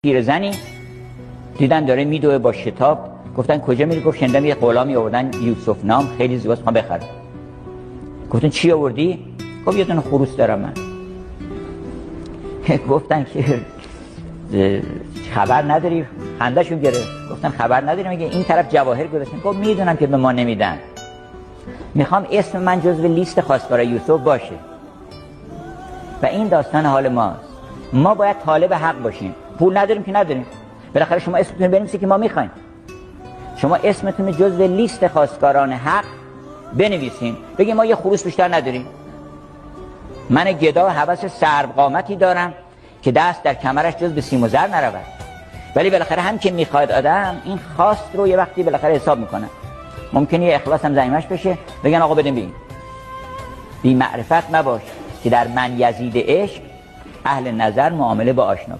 پیرزنی دیدن داره میدوه با شتاب، گفتن کجا میری؟ گفت شنیدم یه غلامی آوردن یوسف نام، خیلی زیباست، میخوام بخرم. گفتن چی آوردی؟ گفت یه دونه خروس دارم من. گفتن که خبر نداری؟ خنده‌شون گرفت. گفتن خبر نداری؟ میگه این طرف جواهر گذاشتن. گفت میدونم که به ما نمیدن، میخوام اسم من جزو لیست خواستگارای یوسف باشه. و این داستان حال ماست. ما باید طالب حق باشیم. پول نداریم که نداریم، بالاخره شما اسمتون بنویسید که ما میخوایم. شما اسمتون جزو لیست خواستگاران حق بنویسین، بگید ما یه خروس بیشتر نداریم. من گدا هوس سرب قامتی دارم که دست در کمرش جز به سیم و زر نرود، ولی بالاخره هم که میخواد آدم این خواست رو یه وقتی بالاخره حساب میکنه. ممکنه یه اخلاص هم زمیمش بشه، بگن آقا بدیم بگیم. بی معرفت مباش که در من یزید عشق اهل نظر معامله با آشنا.